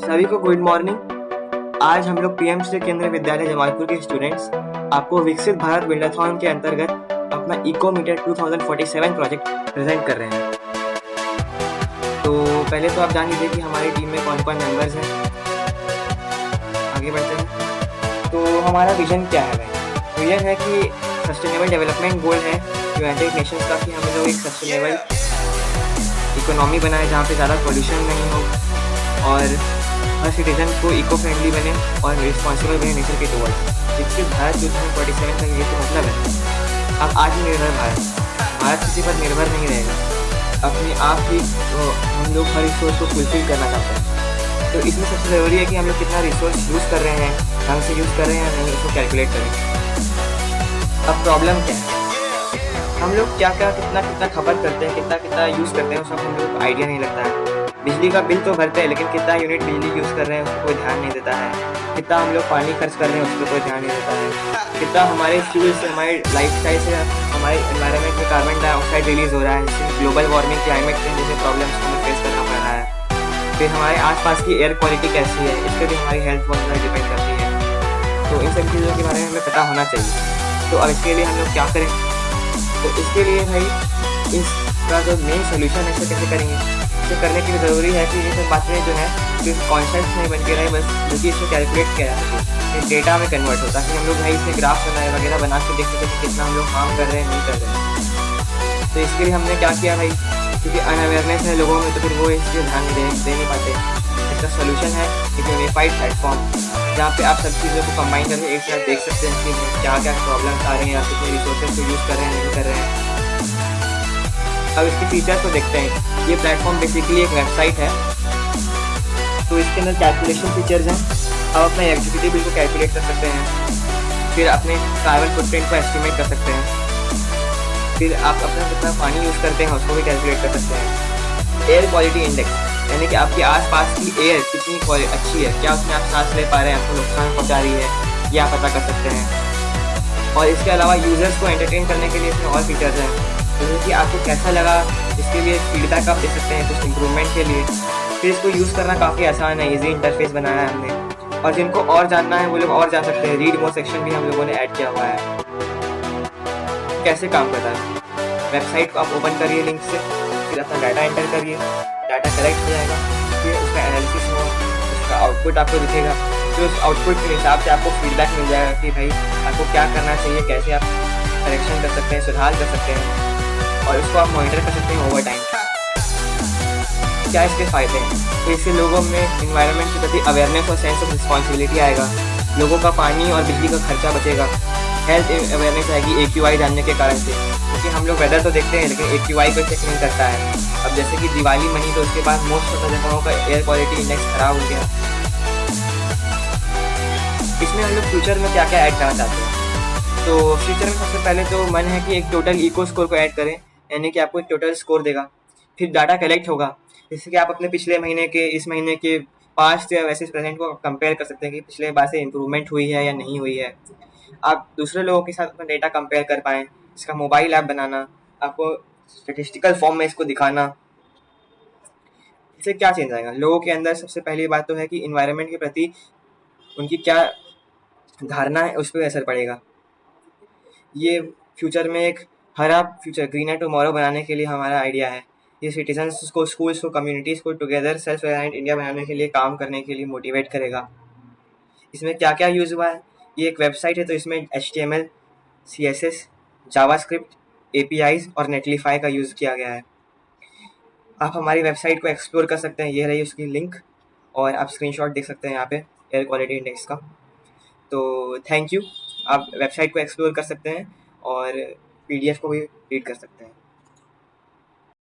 सभी को good morning. आज हम लोग पीएम श्री केंद्रीय विद्यालय जमालपुर के स्टूडेंट्स आपको विकसित भारत बिल्डाथॉन के अंतर्गत अपना इको मीटर 2047 प्रोजेक्ट प्रेजेंट कर रहे हैं। तो पहले तो आप जान लीजिए कि हमारी टीम में कौन कौन मेंबर्स हैं। आगे बढ़ते हैं। तो हमारा विजन क्या है भाई? विजन है कि सस्टेनेबल डेवलपमेंट गोल है यूनाइटेड नेशंस का कि हम लोग एक सस्टेनेबल इकोनॉमी बनाए जहाँ पे ज़्यादा पोल्यूशन नहीं हो और हर सिटीजन को इको फ्रेंडली बने और रिस्पॉन्सिबल बने नेचर के टुवर्ड्स। विकसित भारत 2047 का ये तो मतलब है अब आत्मनिर्भर भारत किसी पर निर्भर नहीं रहेगा। अपने आप ही हम लोग हर रिसोर्स को फुलफिल करना चाहते हैं। तो इसमें सबसे ज़रूरी है कि हम लोग कितना रिसोर्स यूज़ कर रहे हैं, ढंग से यूज़ कर रहे हैं या नहीं, उसको कैलकुलेट करें। अब प्रॉब्लम क्या है? हम लोग क्या क्या कितना कितना खपत करते हैं, कितना कितना यूज़ करते हैं, उसका हम लोग को आइडिया नहीं लगता है। बिजली का बिल तो भरते हैं लेकिन कितना यूनिट बिजली यूज़ कर रहे हैं उसको कोई ध्यान नहीं देता है। कितना हम लोग पानी खर्च कर रहे हैं उसको कोई ध्यान नहीं देता है। कितना हमारे फ्यूल से, हमारे लाइफस्टाइल से हमारे एनवायरनमेंट में कार्बन डाइऑक्साइड रिलीज़ हो रहा है, जिससे ग्लोबल वार्मिंग, क्लाइमेट चेंज जैसे प्रॉब्लम्स हमें फेस करना पड़ रहा है। फिर हमारे आसपास की एयर क्वालिटी कैसी है, इस पर भी हमारी हेल्थ बहुत ज़्यादा डिपेंड करती है। तो इन सब चीज़ों के बारे में हमें पता होना चाहिए। तो अब इसके लिए हम लोग क्या करें? तो इसके लिए भाई इसका जो मेन सोल्यूशन है इसे कैसे करेंगे, इसे करने के लिए ज़रूरी है कि ये सब बातें जो है सिर्फ कॉन्सेप्ट नहीं बन के रहे बस, बल्कि इसको कैलकुलेट किया जा सके, डेटा में कन्वर्ट होता है कि हम लोग भाई इसमें ग्राफ बनाए वगैरह बना के देख सकते कि कितना हम लोग काम कर रहे हैं, नहीं कर रहे हैं। तो इसके लिए हमने क्या किया भाई, क्योंकि अनअवेयरनेस है लोगों में तो फिर वो इसके ध्यान दे नहीं पाते। इसका सोल्यूशन है एक यूनिफाइड प्लेटफॉर्म जहाँ पे आप सब चीज़ों को कंबाइन करके एक साथ देख सकते हैं कि क्या क्या प्रॉब्लम्स आ रही हैं, आप कितने रिसोर्सेज को यूज़ कर रहे हैं, नहीं कर रहे हैं। अब इसके फीचर्स को देखते हैं। ये प्लेटफॉर्म बेसिकली एक वेबसाइट है, तो इसके अंदर कैलकुलेशन फीचर्स हैं। आप अपना इलेक्ट्रिसिटी बिल को कैलकुलेट कर सकते हैं, फिर अपने कार्बन फुटप्रिंट को एस्टिमेट कर सकते हैं, फिर आप अपना कितना पानी यूज़ करते हैं उसको भी कैलकुलेट कर सकते हैं। एयर क्वालिटी इंडेक्स यानी कि आपके आसपास की एयर कितनी अच्छी है, क्या उसमें आप सांस ले पा रहे हैं, आपको नुकसान पहुँचा रही है, ये आप पता कर सकते हैं। और इसके अलावा यूज़र्स को एंटरटेन करने के लिए इसमें और फीचर्स हैं, जैसे कि आपको कैसा लगा इसके लिए फीडबैक आप दे सकते हैं कुछ इम्प्रूवमेंट के लिए। फिर इसको यूज़ करना काफ़ी आसान है, इजी इंटरफेस बनाया है हमने, और जिनको और जानना है वो लोग और जान सकते हैं। रीड मोर सेक्शन भी हम लोगों ने ऐड किया हुआ है। कैसे काम करता है? वेबसाइट को आप ओपन करिए लिंक से, फिर अपना डाटा एंटर करिए, डाटा कलेक्ट हो जाएगा, फिर उसका एनालिसिस होगा, उसका आउटपुट आपको दिखेगा, फिर उस आउटपुट के हिसाब से आपको फीडबैक मिल जाएगा कि भाई आपको क्या करना चाहिए, कैसे आप करेक्शन कर सकते हैं, सुधार कर सकते हैं, और उसको आप मॉनिटर कर सकते हैं ओवर टाइम। क्या इसके फ़ायदे हैं? तो इससे लोगों में इन्वायरमेंट के प्रति अवेयरनेस और सेंस ऑफ रिस्पॉन्सिबिलिटी आएगा, लोगों का पानी और बिजली का खर्चा बचेगा, हेल्थ अवेयरनेस आएगी AQI जानने के कारण से, क्योंकि हम लोग वेदर तो देखते हैं लेकिन AQI को चेक नहीं करता है। अब जैसे कि दिवाली मनी तो उसके बाद मोस्ट ऑफ द जगहों का एयर क्वालिटी इंडेक्स ख़राब हो गया। इसमें हम लोग फ्यूचर में क्या क्या ऐड करना चाहते हैं? तो फ्यूचर में सबसे पहले तो मन है कि एक टोटल इको स्कोर को ऐड करें, यानी कि आपको एक टोटल स्कोर देगा। फिर डाटा कलेक्ट होगा, जैसे कि आप अपने पिछले महीने के, इस महीने के पास्ट या वैसे प्रेजेंट को कंपेयर कर सकते हैं कि पिछले बार से इम्प्रूवमेंट हुई है या नहीं हुई है। आप दूसरे लोगों के साथ अपना डेटा कंपेयर कर पाएँ, इसका मोबाइल ऐप बनाना, आपको स्टैटिस्टिकल फॉर्म में इसको दिखाना। इससे क्या चेंज आएगा लोगों के अंदर? सबसे पहली बात तो है कि इन्वायरमेंट के प्रति उनकी क्या धारणा है उस पर असर पड़ेगा। ये फ्यूचर में एक हरा फ्यूचर, ग्रीनर टुमारो बनाने के लिए हमारा आइडिया है। ये सिटीजन्स को, स्कूल्स को, कम्युनिटीज़ को टुगेदर सेल्फ रिलायंट इंडिया बनाने के लिए काम करने के लिए मोटिवेट करेगा। इसमें क्या क्या यूज़ हुआ है? ये एक वेबसाइट है तो इसमें HTML, CSS, जावास्क्रिप्ट, APIs और नेटलीफाई का यूज़ किया गया है। आप हमारी वेबसाइट को एक्सप्लोर कर सकते हैं, ये रही उसकी लिंक, और आप स्क्रीनशॉट देख सकते हैं यहाँ पे एयर क्वालिटी इंडेक्स का। तो थैंक यू, आप वेबसाइट को एक्सप्लोर कर सकते हैं और PDF को भी रीड कर सकते हैं।